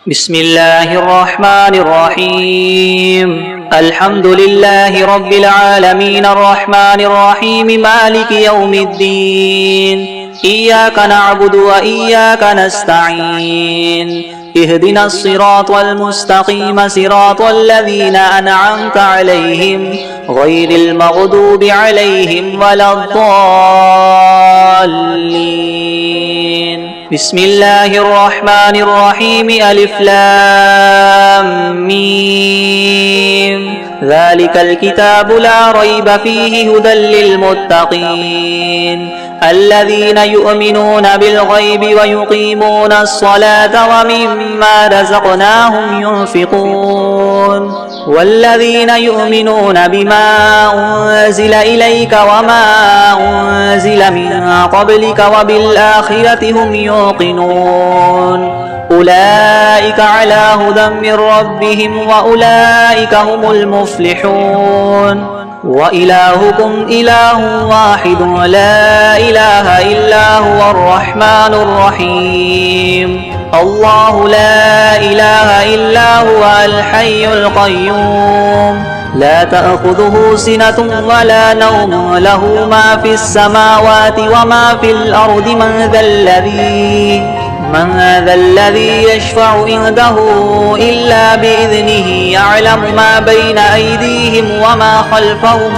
بسم الله الرحمن الرحيم. الحمد لله رب العالمين الرحمن الرحيم مالك يوم الدين. إياك نعبد وإياك نستعين. اهدنا الصراط المستقيم صراط الذين أنعمت عليهم غير المغضوب عليهم ولا الضالين. بسم الله الرحمن الرحيم. ألف لام ميم. ذلك الكتاب لا ريب فيه هدى للمتقين الذين يؤمنون بالغيب ويقيمون الصلاة ومما رزقناهم ينفقون والذين يؤمنون بما أنزل إليك وما أنزل من قبلك وبالآخرة هم يوقنون أولئك على هدى من ربهم وأولئك هم المفلحون. وإلهكم إله واحد لا إله إلا هو الرحمن الرحيم. الله لا إله إلا هو الحي القيوم لا تأخذه سنة ولا نوم له ما في السماوات وما في الأرض. من ذا الذي يشفع عنده إلا بإذنه. يعلم ما بين أيديهم وما خلفهم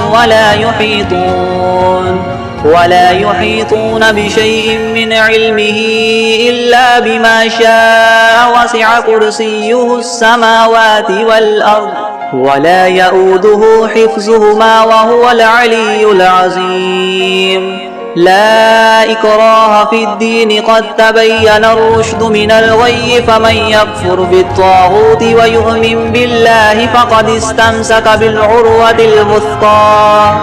ولا يحيطون بشيء من علمه إلا بما شاء. وسع كرسيه السماوات والأرض ولا يؤوده حفظهما وهو العلي العظيم. لا إكراه في الدين قد تبين الرشد من الغي. فمن يكفر بالطاغوت ويؤمن بالله فقد استمسك بالعروة الوثقى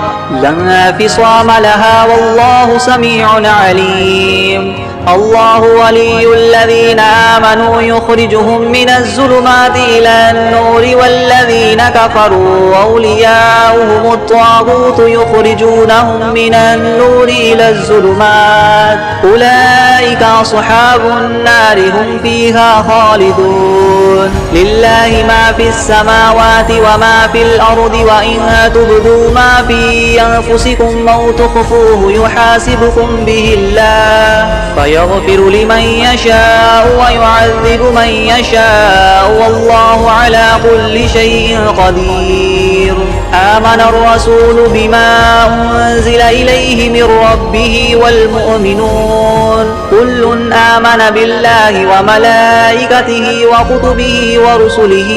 لا انفصام لها والله سميع عليم. الله ولي الذين آمنوا يخرجهم من الظلمات إلى النور والذين كفروا أولياؤهم الطاغوت يخرجونهم من النور إلى الظلمات. أولئك أصحاب النار هم فيها خالدون. لله ما في السماوات وما في الأرض. وإن تبدوا ما في أنفسكم أو تخفوه يحاسبكم به الله فيغفر لمن يشاء ويعذب من يشاء والله على كل شيء قدير. آمن الرسول بما أنزل إليه من ربه والمؤمنون كل آمن بالله وملائكته وكتبه ورسله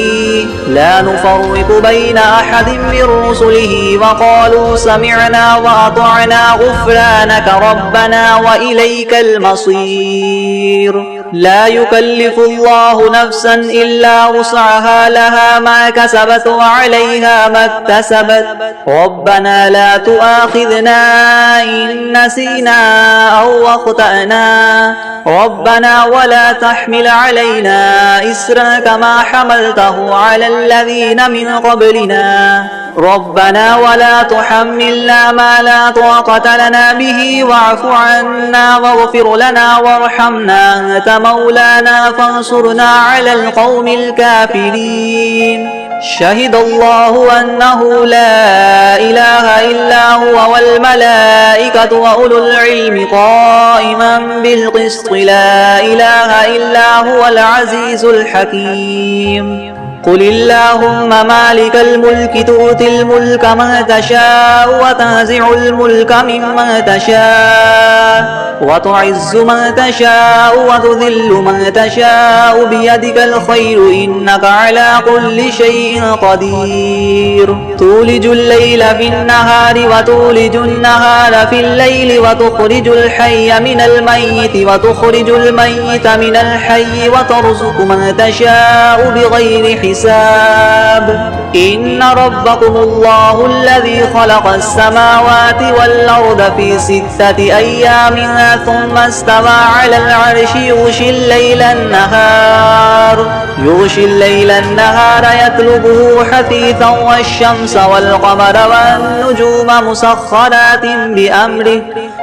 لا نفرق بين أحد من رسله وقالوا سمعنا وأطعنا غفرانك ربنا وإليك المصير. لا يكلف الله نفسا إلا وسعها لها ما كسبت وعليها ما اكتسبت. ربنا لا تؤاخذنا إن نسينا أو أخطأنا ربنا ولا تحمل علينا إسرا كما حملته على الذين من قبلنا ربنا ولا تحملنا ما لا طاقة لنا به واعف عنا واغفر لنا وارحمنا أنت مولانا فانصرنا على القوم الكافرين. شهد الله أنه لا إله إلا هو والملائكة وأولو العلم قائما بالقسط. لا إله إلا هو العزيز الحكيم. قل اللهم مالك الملك تؤتي الملك من تشاء وتنزع الملك ممن تشاء وتعز من تشاء وتذل من تشاء بيدك الخير إنك على كل شيء قدير. تولج الليل في النهار وتولج النهار في الليل وتخرج الحي من الميت وتخرج الميت من الحي وترزق من تشاء بغير حساب. إن ربكم الله الذي خلق السماوات والأرض في 6 أيام ثم استوى على العرش يغشي الليل النهار يطلبه حثيثا والشمس والقمر والنجوم مسخرات بأمره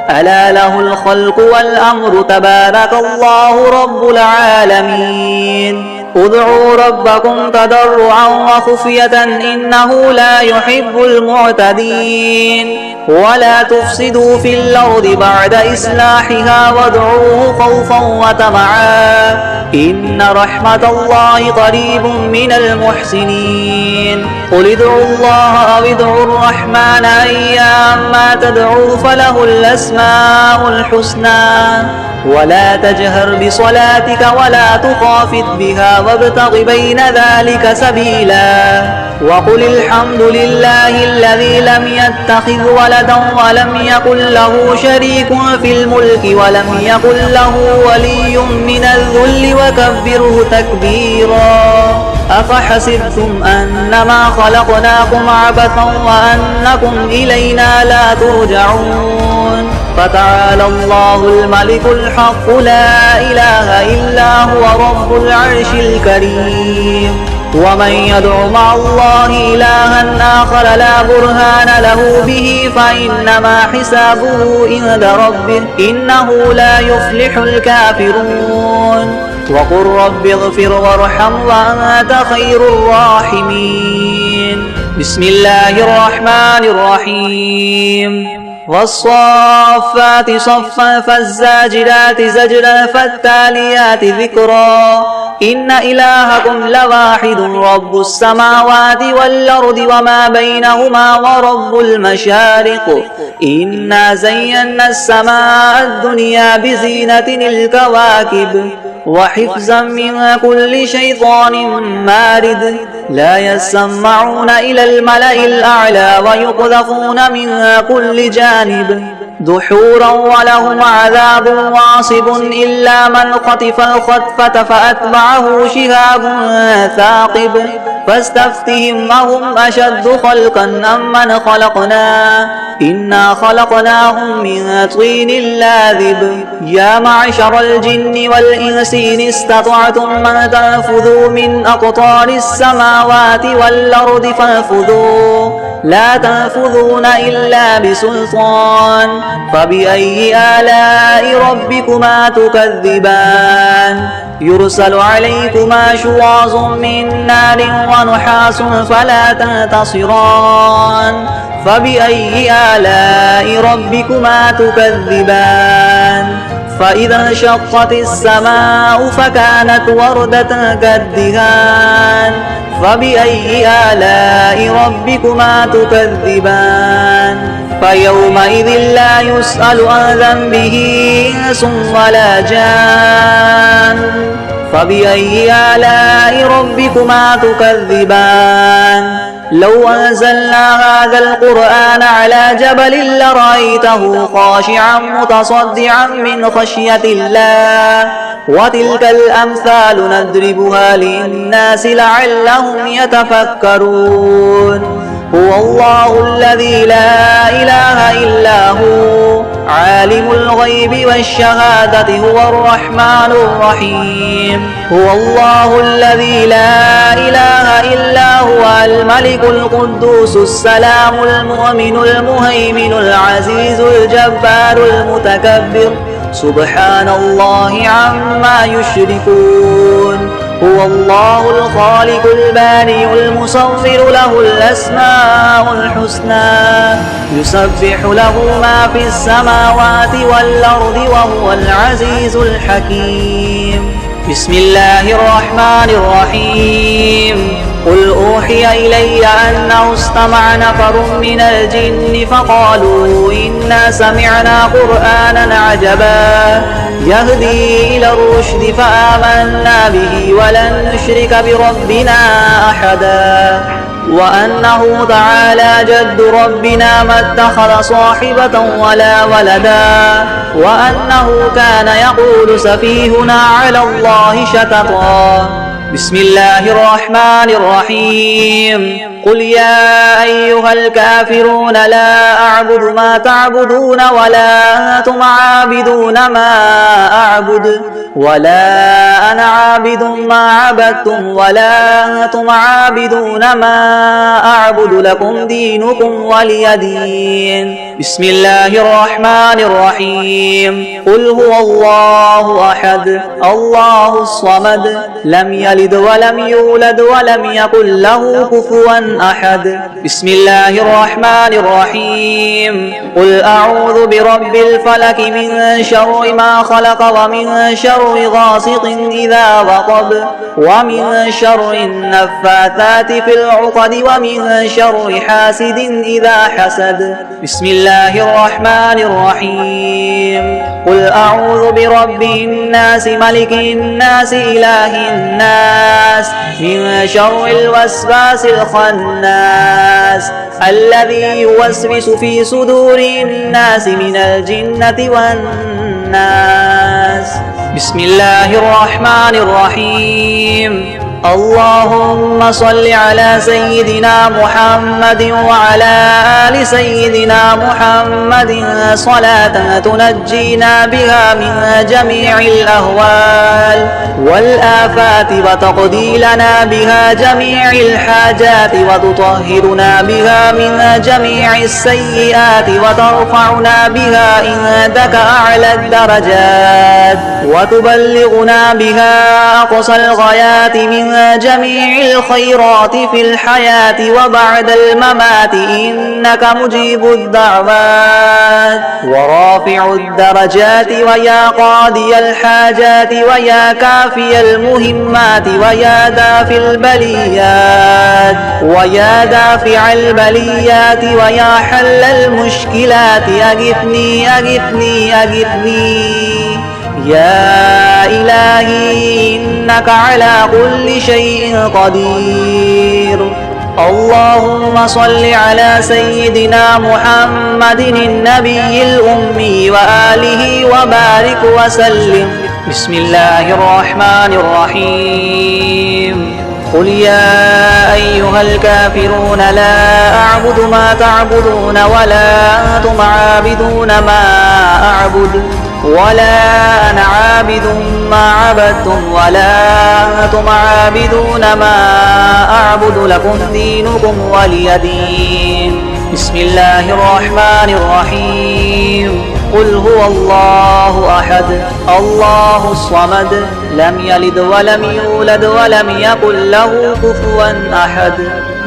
ألا له الخلق والأمر تبارك الله رب العالمين. ادعوا ربكم تضرعا وخفية إنه لا يحب المعتدين ولا تفسدوا في الأرض بعد إصلاحها وادعوه خوفا وطمعا إن رحمة الله قريب من المحسنين قل ادعوا الله أو ادعوا الرحمن أيما تدعوا فله الأسماء الحسنى ولا تجهر بصلاتك ولا تخافت بها وابتغ بين ذلك سبيلا وقل الحمد لله الذي لم يتخذ ولدا ولم يكن له شريك في الملك ولم يكن له ولي من الذل وكبره تكبيرا أفحسبتم أنما خلقناكم عبثا وأنكم إلينا لا ترجعون فتعالى الله الملك الحق لا إله إلا هو رب العرش الكريم ومن يدع مع الله إلها آخر لا برهان له به فإنما حسابه عند ربه إنه لا يفلح الكافرون وقل رب اغفر وارحم وأنت خير الراحمين بسم الله الرحمن الرحيم والصافات صفا فالزاجرات زجرا فالتاليات ذكرا إن إلهكم لواحد رب السماوات والأرض وما بينهما ورب المشارق إنا زينا السماء الدنيا بزينة الكواكب وحفظا من كل شيطان مارد لا يسمعون إلى الملأ الأعلى ويقذفون من كل جانب دحورا ولهم عذاب واصب إلا من خطف الخطفة فأتبعه شهاب ثاقب فاستفتهم أهم أشد خلقا أم من خلقنا إنا خلقناهم من طين لاذب يا معشر الجن والإنس إن استطعتم من تنفذوا من أقطار السماوات والأرض فانفذوا لا تنفذون إلا بسلطان فبأي آلاء ربكما تكذبان يرسل عليكما شواظ من نار ونحاس فلا تنتصران فبأي آلاء ربكما تكذبان فإذا انشقت السماء فكانت وردة كالدهان فبأي آلاء ربكما تكذبان فيومئذ لا يسأل عن ذنبه إنس ولا جان فبأي آلاء ربكما تكذبان لو أنزلنا هذا القرآن على جبل لرأيته خاشعا متصدعا من خشية الله وتلك الأمثال نضربها للناس لعلهم يتفكرون هو الله الذي لا إله إلا هو عالم الغيب والشهادة هو الرحمن الرحيم هو الله الذي لا إله إلا هو الملك القدوس السلام المؤمن المهيمن العزيز الجبار المتكبر سبحان الله عما يشركون هو الله الخالق البارئ المصور له الأسماء الحسنى يسبح له ما في السماوات والأرض وهو العزيز الحكيم بسم الله الرحمن الرحيم قل أوحي إلي أنه استمع نفر من الجن فقالوا إنا سمعنا قرآنا عجبا يهدي إلى الرشد فآمنا به ولن نشرك بربنا أحدا وأنه تعالى جد ربنا ما اتخذ صاحبة ولا ولدا وأنه كان يقول سفيهنا على الله شططا بسم الله الرحمن الرحيم قل يا أيها الكافرون لا أعبد ما تعبدون ولا أنتم عابدون ما أعبد ولا أنا عابد ما عبدتم ولا أنتم عابدون ما أعبد لكم دينكم ولي دين. بسم الله الرحمن الرحيم. قل هو الله أحد الله الصمد لم يلد ولم يولد ولم يكن له كفوا أحد. بسم الله الرحمن الرحيم. قل أعوذ برب الفلك من شر ما خلق ومن شر غاسق إذا وقب ومن شر النفاثات في العقد ومن شر حاسد إذا حسد. بسم الله الرحمن الرحيم. قل أعوذ برب الناس ملك الناس إله الناس من شر الوسواس الخناس الذي يوسوس في صدور الناس من الجنة والناس. بسم الله الرحمن الرحيم. اللهم صل على سيدنا محمد وعلى آل سيدنا محمد صلاة تنجينا بها من جميع الأهوال والآفات وتقضي لنا بها جميع الحاجات وتطهرنا بها من جميع السيئات وترفعنا بها عندك أعلى الدرجات وتبلغنا بها أقصى الغايات من جميع الخيرات في الحياة وبعد الممات إنك مجيب الدعوات ورافع الدرجات ويا قاضي الحاجات ويا كافي المهمات ويا دافع البليات ويا دافع البليات ويا حل المشكلات أغثني أغثني أغثني يا إلهي إنك على كل شيء قدير. اللهم صل على سيدنا محمد النبي الأمي وآله وبارك وسلم. بسم الله الرحمن الرحيم. قل يا أيها الكافرون لا أعبد ما تعبدون ولا أنتم عابدون ما أعبد ولا أنا عابد ما عبدتم ولا أنتم عابدون ما أعبد لكم دينكم ولي دين. بسم الله الرحمن الرحيم. قل هو الله أحد الله الصمد لم يلد ولم يولد ولم يكن له كفوا أحد.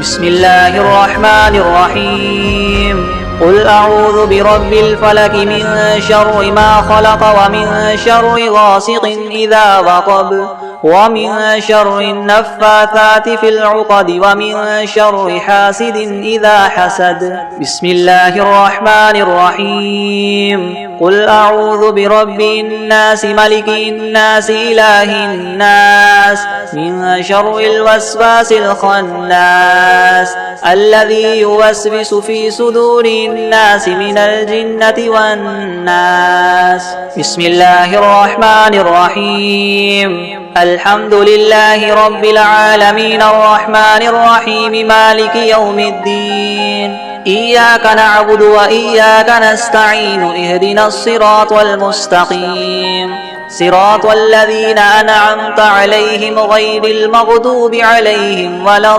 بسم الله الرحمن الرحيم. قل أعوذ برب الفلك من شر ما خلق ومن شر غاسق إذا وقب ومن شر النفاثات في العقد ومن شر حاسد إذا حسد. بسم الله الرحمن الرحيم. قل أعوذ برب الناس ملك الناس إله الناس من شر الوسواس الخناس الذي يوسوس في صدور الناس من الجنة والناس. بسم الله الرحمن الرحيم. الحمد لله رب العالمين الرحمن الرحيم مالك يوم الدين. إياك نعبد وإياك نستعين اهدنا الصراط المستقيم صراط الذين أنعمت عليهم غير المغضوب عليهم ولا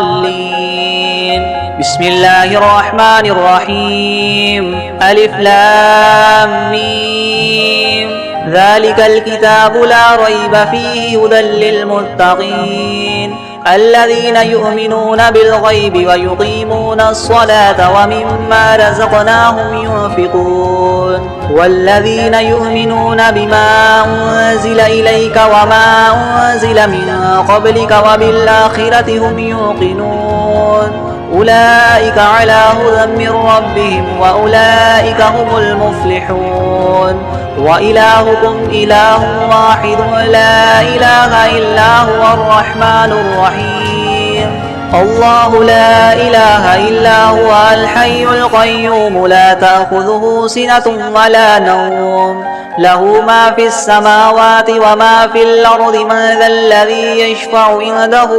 الضالين. بسم الله الرحمن الرحيم. ألف لام ميم. ذلك الكتاب لا ريب فيه هدى للمتقين الذين يؤمنون بالغيب ويقيمون الصلاة ومما رزقناهم ينفقون والذين يؤمنون بما أنزل إليك وما أنزل من قبلك وبالآخرة هم يوقنون أولئك على هدى من ربهم وأولئك هم المفلحون. وإلهكم إله واحد لا إله إلا هو الرحمن الرحيم. الله لا إله إلا هو الحي القيوم لا تأخذه سنة ولا نوم له ما في السماوات وما في الأرض من ذا الذي يشفع عنده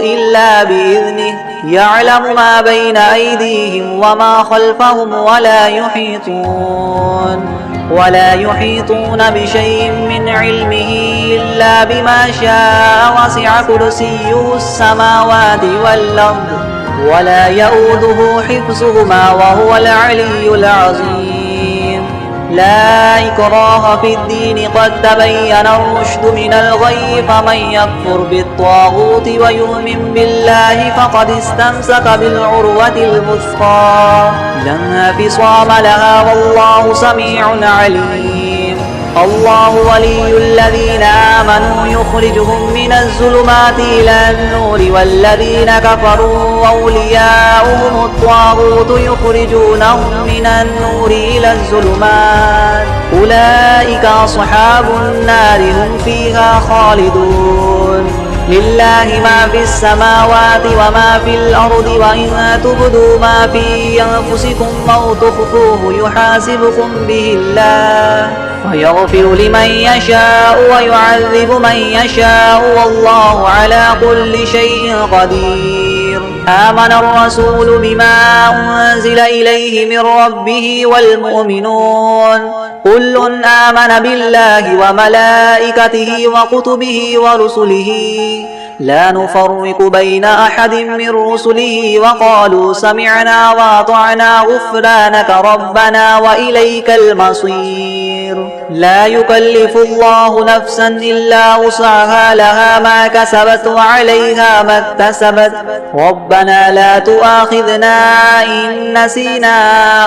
إلا بإذنه يعلم ما بين أيديهم وما خلفهم ولا يحيطون بشيء من علمه إلا بما شاء وسع كرسيه السماوات والأرض ولا يؤوده حفظهما وهو العلي العظيم. لا إكراه في الدين قد تبين الرشد من الغي فمن يكفر بالطاغوت ويؤمن بالله فقد استمسك بالعروة الوثقى لا انفصام لها والله سميع عليم. الله ولي الذين آمنوا يخرجهم من الظلمات إلى النور والذين كفروا أولياؤهم الطاغوت يخرجونهم من النور إلى الظلمات أولئك أصحاب النار هم فيها خالدون. لله ما في السماوات وما في الأرض وإن تبدوا ما في أنفسكم أو تخفوه يحاسبكم به الله ويغفر لمن يشاء ويعذب من يشاء والله على كل شيء قدير. آمن الرسول بما أنزل إليه من ربه والمؤمنون كل آمن بالله وملائكته وكتبه ورسله لا نفرق بين أحد من رسله وقالوا سمعنا وأطعنا غفرانك ربنا وإليك المصير. لا يكلف الله نفسا إلا وسعها لها ما كسبت وعليها ما اكتسبت ربنا لا تؤاخذنا إن نسينا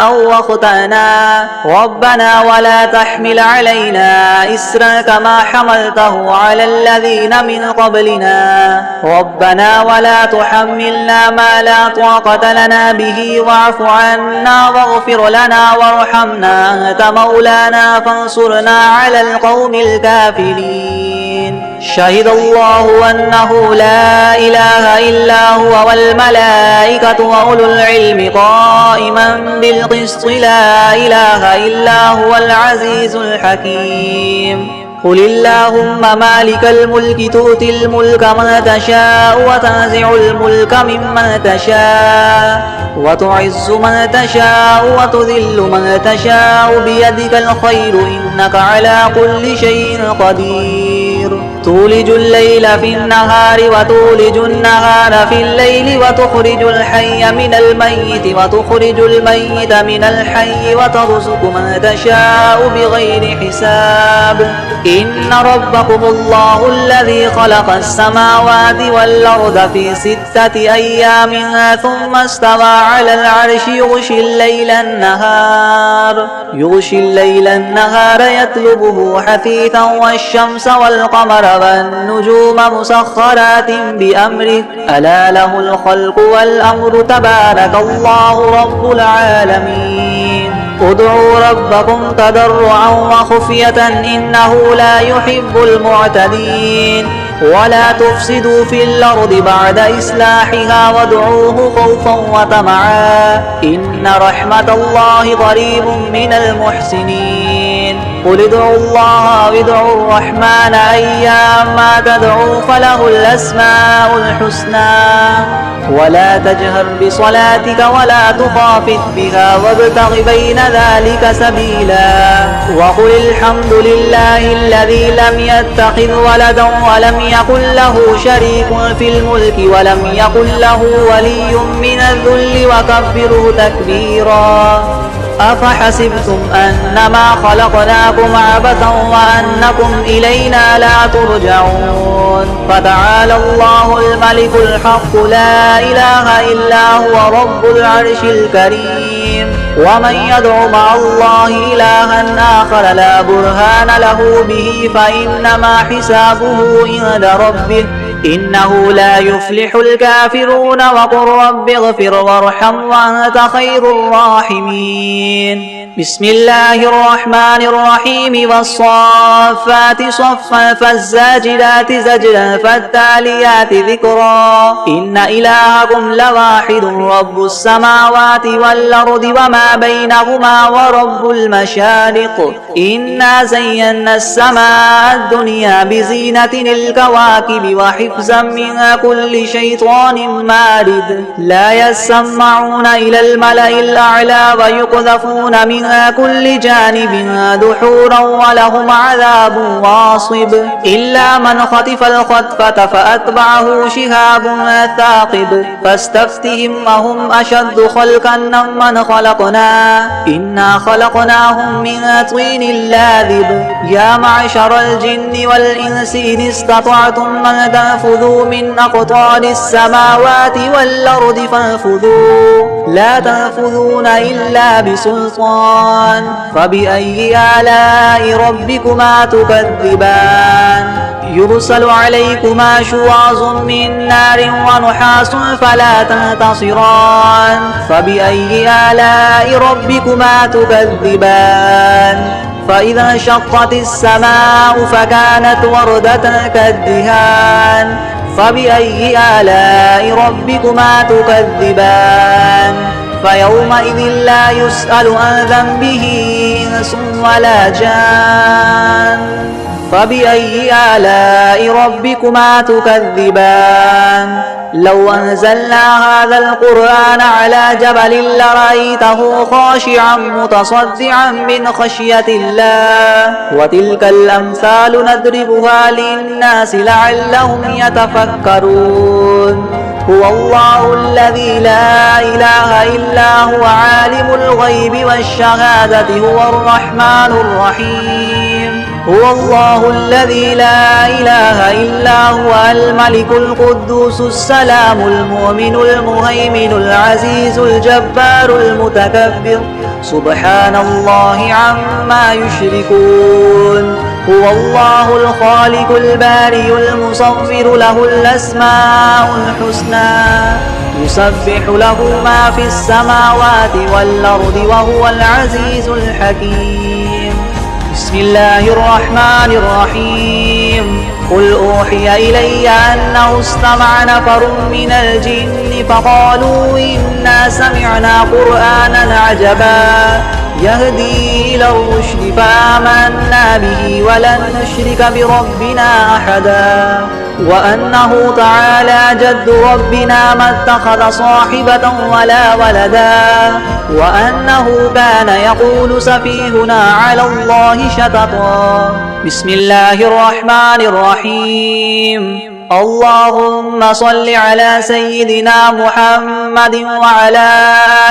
أو أخطأنا ربنا ولا تحمل علينا إسرا كما حملته على الذين من قبلنا ربنا ولا تحملنا ما لا طاقة لنا به واعف عنا واغفر لنا وارحمنا أنت مولانا فانصرنا على القوم الكافرين. شهد الله أنه لا إله إلا هو والملائكة وأولو العلم قائما بالقسط لا إله إلا هو العزيز الحكيم. قل اللهم مالك الملك تؤتي الملك من تشاء وتنزع الملك ممن تشاء وتعز من تشاء وتذل من تشاء بيدك الخير إنك على كل شيء قدير. تولج الليل في النهار وتولج النهار في الليل وتخرج الحي من الميت وتخرج الميت من الحي وترزق من تشاء بغير حساب. إن ربكم الله الذي خلق السماوات والأرض في 6 أيام ثم استوى على العرش يغشي الليل النهار يطلبه حثيثا والشمس والقمر والنجوم مسخرات بأمره ألا له الخلق والأمر تبارك الله رب العالمين. ادعوا ربكم تضرعا وخفية إنه لا يحب المعتدين ولا تفسدوا في الأرض بعد إصلاحها وادعوه خوفا وطمعا إن رحمة الله قريب من المحسنين. قل ادعوا الله وادعوا الرحمن أيما تدعوا فله الأسماء الحسنى ولا تجهر بصلاتك ولا تخافت بها وابتغ بين ذلك سبيلا. وقل الحمد لله الذي لم يتخذ ولدا ولم يكن له شريك في الملك ولم يكن له ولي من الذل وكبره تكبيرا. أفحسبتم أنما خلقناكم عبثا وأنكم إلينا لا ترجعون فتعالى الله الملك الحق لا إله إلا هو رب العرش الكريم. ومن يدع مع الله إلها آخر لا برهان له به فإنما حسابه عند ربه إنه لا يفلح الكافرون. وقل رب اغفر وارحم وأنت خير الراحمين. بسم الله الرحمن الرحيم والصافات صفا فالزاجرات زجرا فالتاليات ذكرا إن إلهكم لواحد رب السماوات والأرض وما بينهما ورب المشارق إنا زينا السماء الدنيا بزينة الكواكب وحفظا من كل شيطان مارد لا يسمعون إلى الملأ الأعلى ويقذفون من كل جانب دحورا ولهم عذاب واصب إلا من خطف الخطفة فأتبعه شهاب ثاقب فاستفتهم أهم أشد خلقا من خلقنا إنا خلقناهم من طين لاذب يا معشر الجن والإنس إن استطعتم أن تنفذوا من أقطار السماوات والأرض فانفذوا لا تنفذون إلا بسلطان فبأي آلاء ربكما تكذبان يرسل عليكما شواظ من نار ونحاس فلا تنتصران فبأي آلاء ربكما تكذبان فإذا انشقت السماء فكانت وردة كالدهان فبأي آلاء ربكما تكذبان فيومئذ لا يسأل عن ذنبه إنس ولا جان فبأي آلاء ربكما تكذبان لو أنزلنا هذا القرآن على جبل لرأيته خاشعا متصدعا من خشية الله وتلك الأمثال نضربها للناس لعلهم يتفكرون هو الله الذي لا إله إلا هو عالم الغيب والشهادة هو الرحمن الرحيم هو الله الذي لا إله إلا هو الملك القدوس السلام المؤمن المهيمن العزيز الجبار المتكبر سبحان الله عما يشركون هو الله الخالق البارئ المصور له الأسماء الحسنى يسبح له ما في السماوات والأرض وهو العزيز الحكيم بسم الله الرحمن الرحيم قل أوحي إلي أنه استمع نفر من الجن فقالوا إنا سمعنا قرآنا عجبا يهدي إلى الرشد فآمنا به ولن نشرك بربنا أحدا وأنه تعالى جد ربنا ما اتخذ صاحبة ولا ولدا وأنه كان يقول سفيهنا على الله شططا بسم الله الرحمن الرحيم اللهم صل على سيدنا محمد وعلى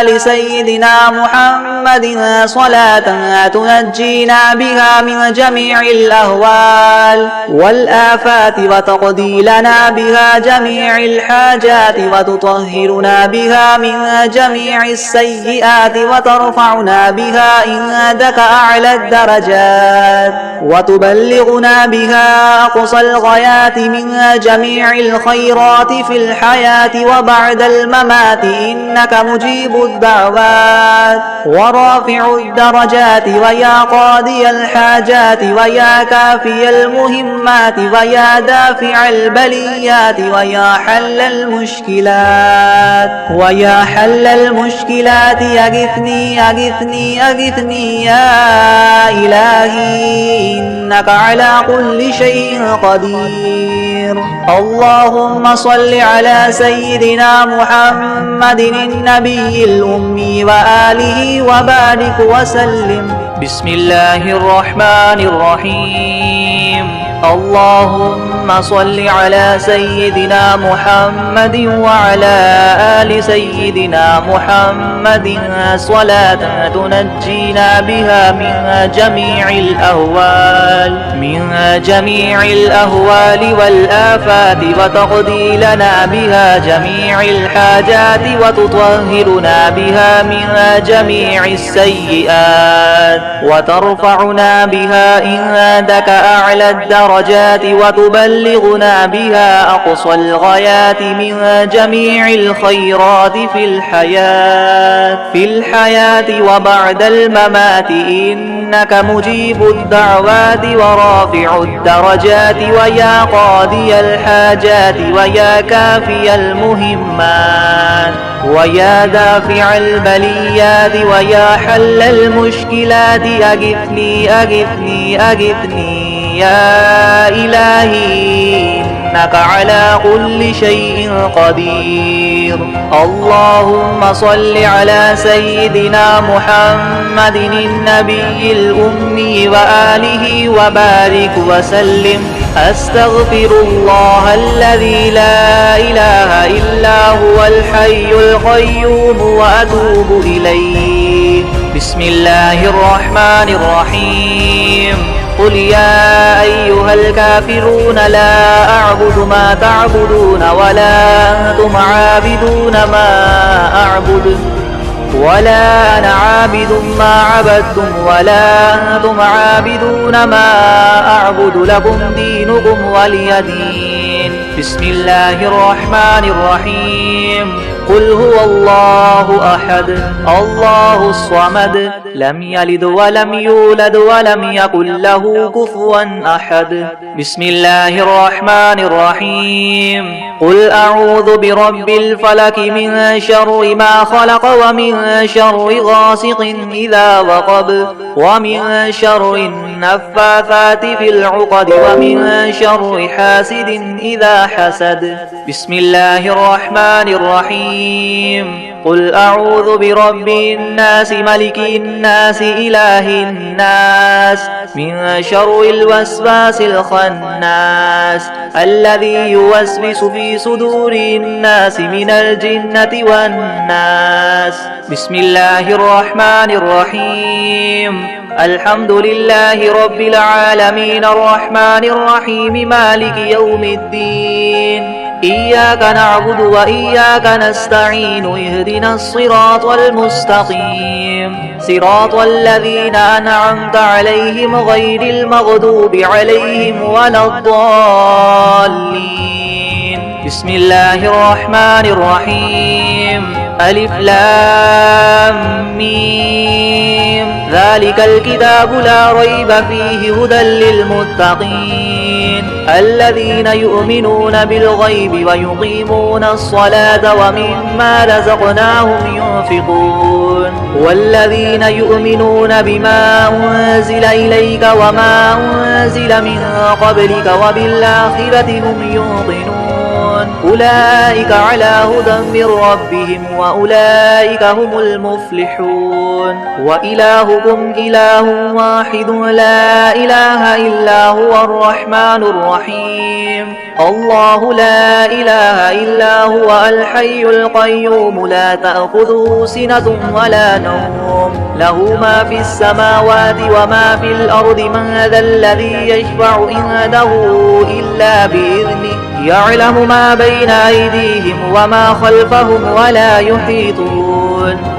آل سيدنا محمد صلاة تنجينا بها من جميع الأهوال والآفات وتقضي لنا بها جميع الحاجات وتطهرنا بها من جميع السيئات وترفعنا بها عندك أعلى الدرجات وتبلغنا بها أقصى الغايات من جميع الخيرات في الحياة وبعد الممات إنك مجيب الدعوات ورافع الدرجات ويا قاضي الحاجات ويا كافي المهمات ويا دافع البليات ويا حل المشكلات أغثني أغثني أغثني يا إلهي إنك على كل شيء قدير اللهم صل على سيدنا محمد النبي الأمي وآله وبارك وسلم بسم الله الرحمن الرحيم اللهم صل على سيدنا محمد وعلى آل سيدنا محمد صلاة تنجينا بها من جميع الأهوال والآفات وتقضي لنا بها جميع الحاجات وتطهرنا بها من جميع السيئات وترفعنا بها عندك أعلى الدرجات يبلغنا بها أقصى الغايات من جميع الخيرات في الحياة وبعد الممات، إنك مجيب الدعوات ورافع الدرجات ويا قاضي الحاجات ويا كافي المهمات ويا دافع البليات ويا حل المشكلات. أغثني أغثني أغثني يا إلهي إنك على كل شيء قدير. اللهم صل على سيدنا محمد النبي الأمي وآله وبارك وسلم. أستغفر الله الذي لا إله إلا هو الحي القيوم وأتوب إليه. بسم الله الرحمن الرحيم. قل يا أيها الكافرون لا أعبد ما تعبدون ولا أنتم عابدون ما أعبد ولا أنا عابد ما عبدتم ولا أنتم عابدون ما أعبد، لكم دينكم ولي دين. بسم الله الرحمن الرحيم. قل هو الله أحد الله الصمد لم يلد ولم يولد ولم يكن له كفوا أحد. بسم الله الرحمن الرحيم. قل أعوذ برب الفلك من شر ما خلق ومن شر غاسق إذا وقب ومن شر النفاثات في العقد ومن شر حاسد إذا حسد. بسم الله الرحمن الرحيم. قل أعوذ برب الناس ملك الناس إله الناس من شر الوسواس الخناس الذي يوسوس في صدور الناس من الجنة والناس. بسم الله الرحمن الرحيم. الحمد لله رب العالمين الرحمن الرحيم مالك يوم الدين. إياك نعبد وإياك نستعين اهدنا الصراط المستقيم صراط الذين أنعمت عليهم غير المغضوب عليهم ولا الضالين. بسم الله الرحمن الرحيم. ألف لام ميم. ذلك الكتاب لا ريب فيه هدى للمتقين الذين يؤمنون بالغيب ويقيمون الصلاة ومما رزقناهم ينفقون والذين يؤمنون بما أنزل إليك وما أنزل من قبلك وبالآخرة هم يوقنون أولئك على هدى من ربهم وأولئك هم المفلحون. وإلهكم إله واحد لا إله إلا هو الرحمن الرحيم. الله لا إله إلا هو الحي القيوم لا تأخذه سنة ولا نوم له ما في السماوات وما في الأرض. من ذا الذي يشفع عنده إلا بإذنه يعلم ما بين أيديهم وما خلفهم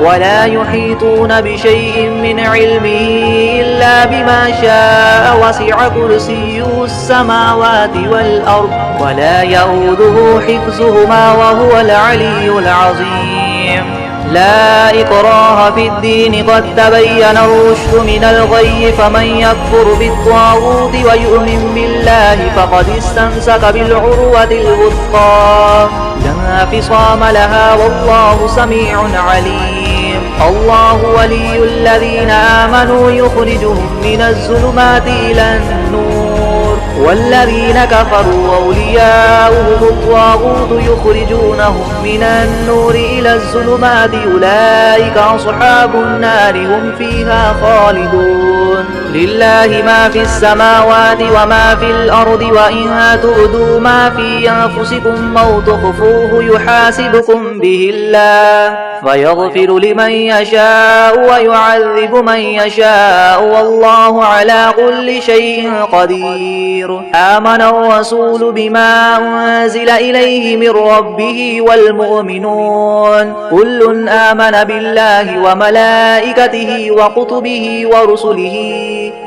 ولا يحيطون بشيء من علمه إلا بما شاء وسع كرسيه السماوات والأرض ولا يؤوده حفظهما وهو العلي العظيم. لا إكراه في الدين قد تبين الرشد من الغي فمن يكفر بالطاغوت ويؤمن بالله فقد استمسك بالعروة الوثقى لا انفصام لها والله سميع عليم. الله ولي الذين آمنوا يخرجهم من الظلمات إلى النور والذين كفروا أولياؤهم الطاغوت يخرجونهم من النور إلى الظلمات أولئك أصحاب النار هم فيها خالدون. لله ما في السماوات وما في الأرض وإن تبدوا ما في أنفسكم أو تخفوه يحاسبكم به الله فيغفر لمن يشاء ويعذب من يشاء والله على كل شيء قدير. آمن الرسول بما أنزل إليه من ربه والمؤمنون كل آمن بالله وملائكته وكتبه ورسله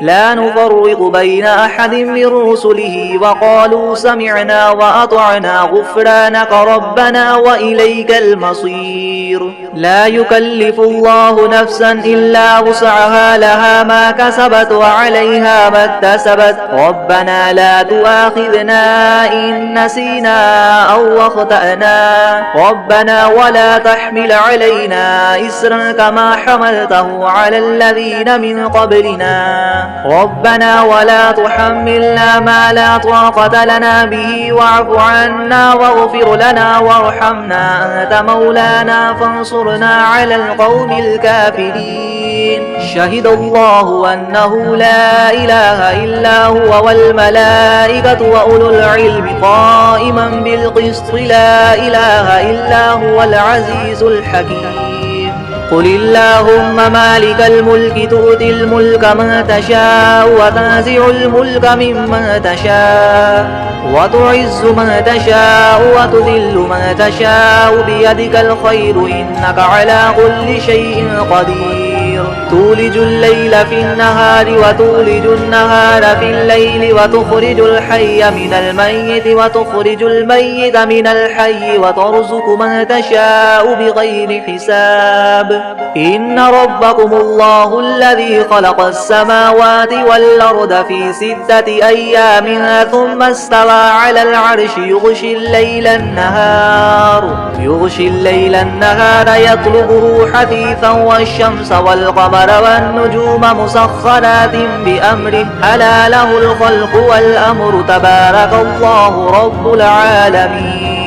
لا نفرق بين أحد من رسله وقالوا سمعنا وأطعنا غفرانك ربنا وإليك المصير. لا يكلف الله نفسا إلا وسعها لها ما كسبت وعليها ما اكتسبت ربنا لا تؤاخذنا إن نسينا أو أخطأنا ربنا ولا تحمل علينا إسرا كما حملته على الذين من قبلنا ربنا ولا تحملنا ما لا طاقة لنا به واعف عنا واغفر لنا وارحمنا أنت مولانا فانصرنا على القوم الكافرين. شهد الله أنه لا إله إلا هو والملائكة وأولو العلم قائما بالقسط لا إله إلا هو العزيز الحكيم. قل اللهم مالك الملك تؤتي الملك من تشاء وتنزع الملك ممن تشاء وتعز من تشاء وتذل من تشاء بيدك الخير إنك على كل شيء قدير. تولج الليل في النهار وتولج النهار في الليل وتخرج الحي من الميت وتخرج الميت من الحي وترزق من تشاء بغير حساب. إن ربكم الله الذي خلق السماوات والأرض في 6 أيام ثم استوى على العرش يغشي الليل النهار يطلبه حثيثا والشمس والقمر والنجوم مسخرات بأمره ألا له الخلق والأمر تبارك الله رب العالمين.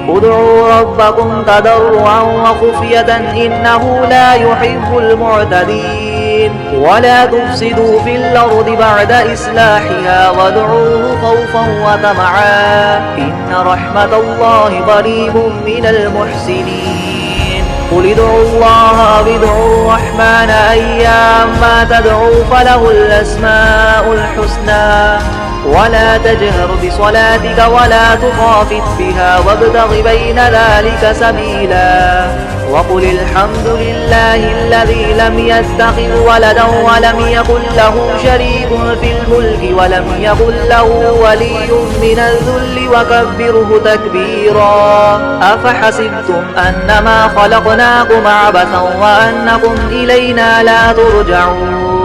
ادعوا ربكم تضرعا وخفية إنه لا يحب المعتدين. ولا تفسدوا في الأرض بعد إصلاحها وادعوه خوفا وطمعا إن رحمة الله قريب من المحسنين. قل ادعوا الله أو ادعوا الرحمن أيما تدعوا فله الأسماء الحسنى ولا تجهر بصلاتك ولا تخافت بها وابتغ بين ذلك سبيلا. وقل الحمد لله الذي لم يتخذ ولدا ولم يكن له شريك في الملك ولم يكن له ولي من الذل وكبره تكبيرا. أفحسبتم أنما خلقناكم عبثا وأنكم إلينا لا ترجعون.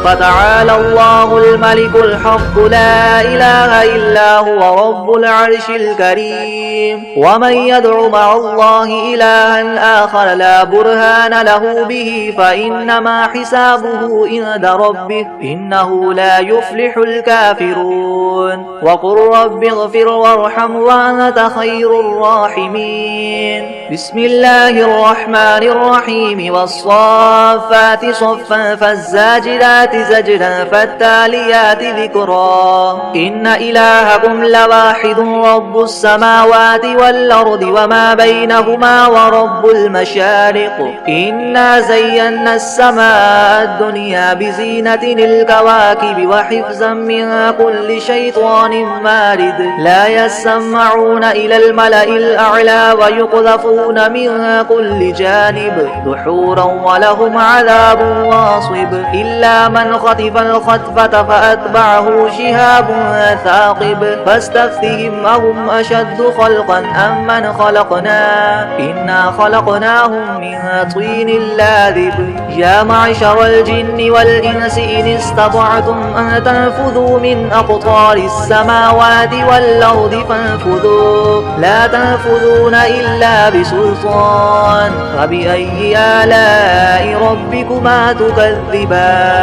فتعالى الله الملك الحق لا إله إلا هو رب العرش الكريم. ومن يدع مع الله إلها آخر لا برهان له به فإنما حسابه عند ربه إنه لا يفلح الكافرون. وقل رب اغفر وارحم وأنت خير الراحمين. بسم الله الرحمن الرحيم. والصافات صفا فالزاجرات زجرا فالتاليات ذكرا. إن إلهكم لواحد رب السماوات والأرض وما بينهما ورب المشارق. إنا زينا السماء الدنيا بزينة الكواكب وحفظا من كل شيطان مارد. لا يسمعون إلى الملأ الأعلى ويقذفون من كل جانب دحورا ولهم عذاب واصب. إلا من خطف الخطفة فأتبعه شهاب ثاقب. فاستفتهم أهم أشد خلقا أم من خلقنا إنا خلقناهم من طين لاذب. يا معشر الجن والإنس إن استطعتم أن تنفذوا من أقطار السماوات والأرض فانفذوا لا تنفذون إلا بسلطان. فبأي آلاء ربكما تكذبان.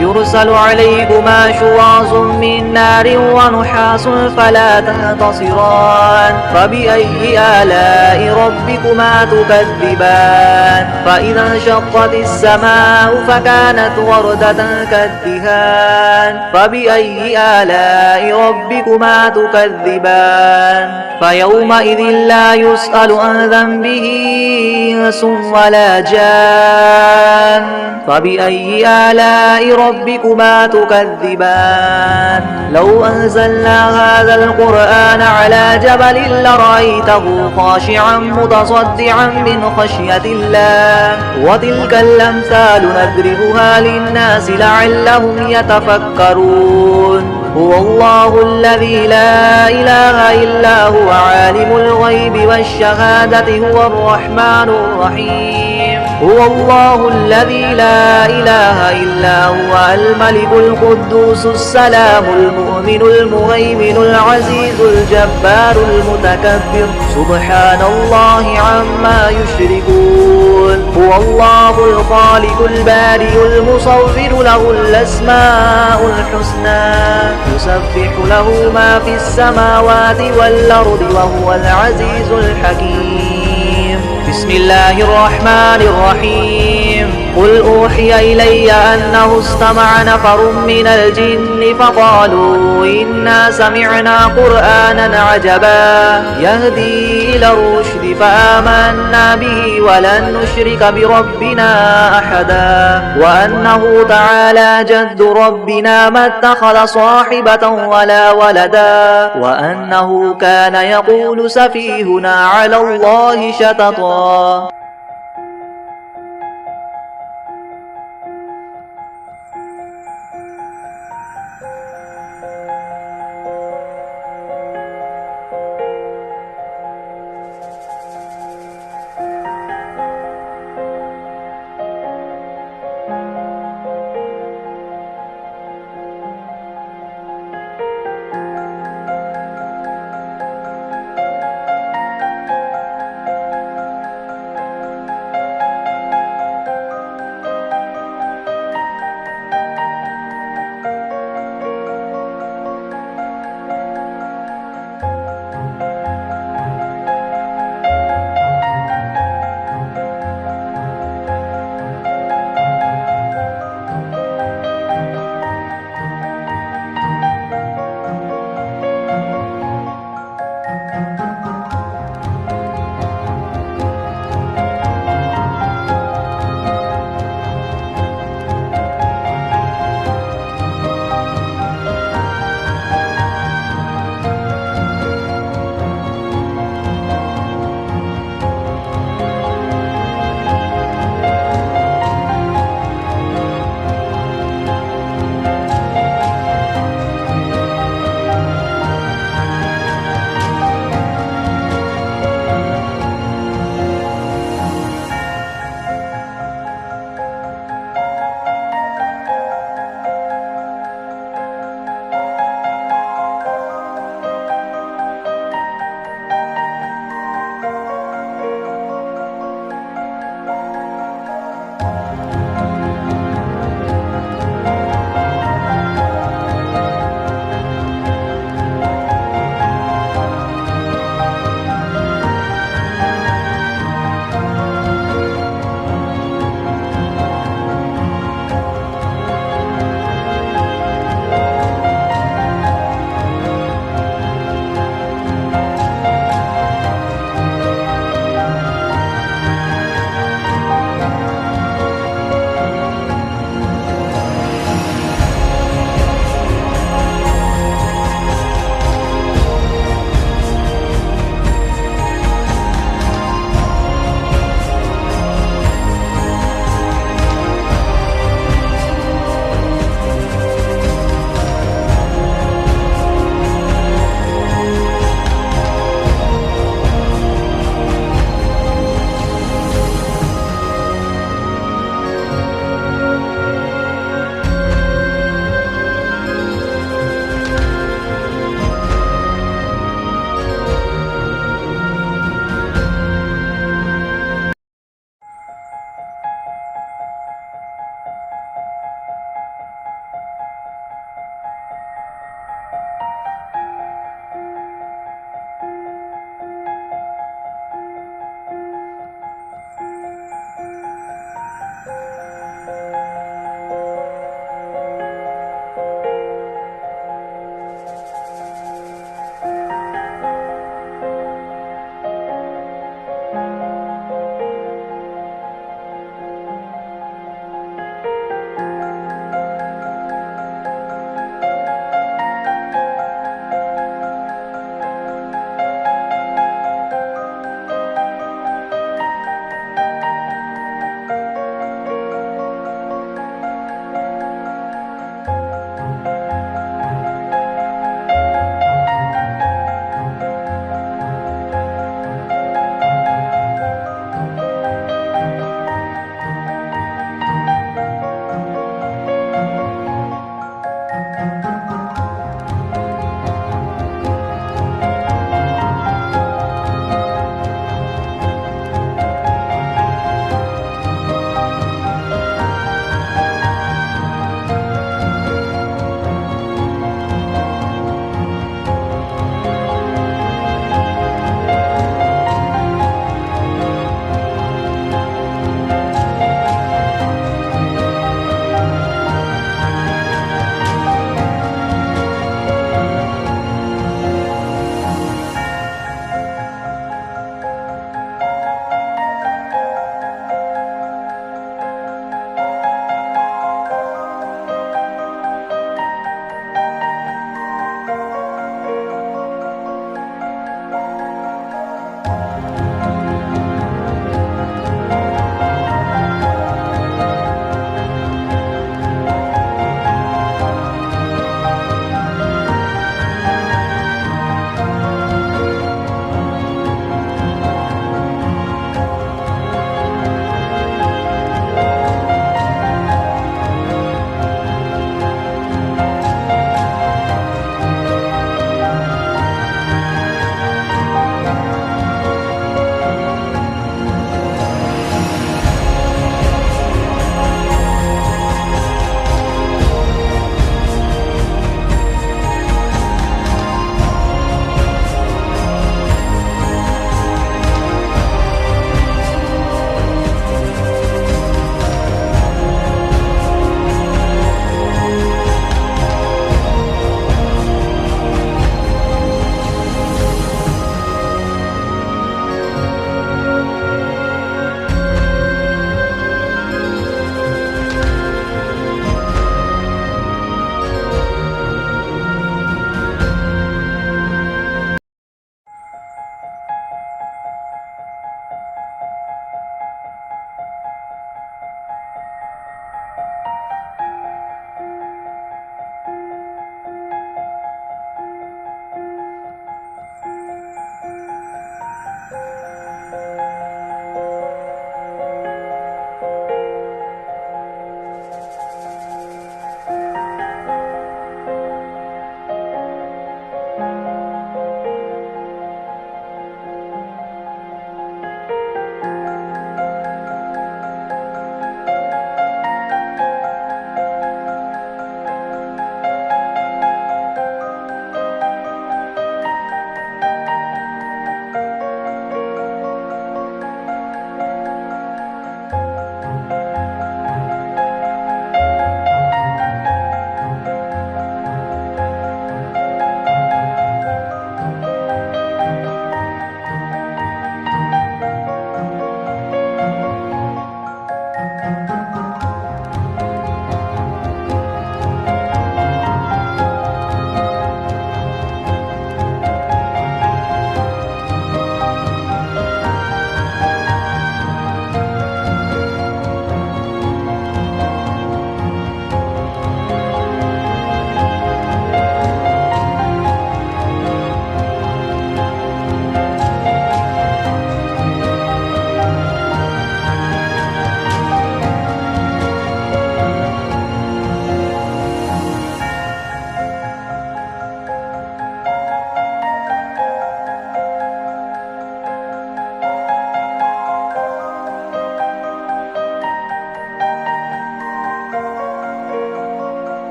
يرسل عليكما شواظ من نار ونحاس فلا تنتصران فبأي آلاء ربكما تكذبان فإذا انشقت السماء فكانت وردة كالدهان فبأي آلاء ربكما تكذبان فيومئذ لا يسأل عن ذنبه إنس ولا جان فبأي آلاء ربكما تكذبان لو أنزلنا هذا القرآن على جبل لرأيته خاشعا متصدعا من خشية الله وتلك الأمثال نضربها للناس لعلهم يتفكرون هو الله الذي لا إله إلا هو عالم الغيب والشهادة هو الرحمن الرحيم هو الله الذي لا إله إلا هو الملك القدوس السلام المؤمن المهيمن العزيز الجبار المتكبر سبحان الله عما يشركون هو الله الخالق البارئ المصور له الأسماء الحسنى يسبح له ما في السماوات والأرض وهو العزيز الحكيم بسم الله الرحمن الرحيم قل أوحي إلي أنه استمع نفر من الجن فقالوا إنا سمعنا قرآنا عجبا يهدي إلى الرشد فآمنا به ولن نشرك بربنا أحدا وأنه تعالى جد ربنا ما اتخذ صاحبة ولا ولدا وأنه كان يقول سفيهنا على الله شططا